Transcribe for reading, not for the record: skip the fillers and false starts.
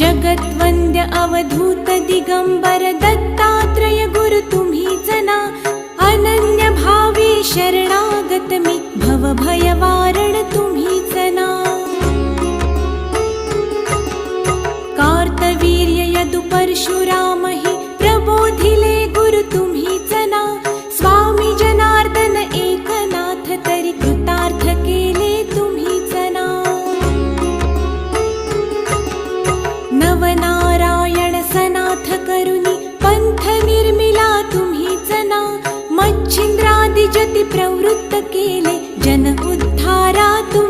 जगद्वन्द्य अवधूत दिगंबर दत्तात्रय गुरु तुम्हीच ना, अनन्य भावे शरणागत मी भवभय वारण तुम्हीच ना। कार्तवीर्य यदु परशुराम हि प्रबोधिले गुरु तुम्हीच ना, स्वामी जनार्दन एकनाथ तरी कृतार्थ केले तुम्हीच ना। नवनारायण सनाथ करुनी पंथ निर्मिला तुम्हीच ना, मच्छिंद्रादि जति प्रवृत्त केले जन उद्धारा तुम्हीच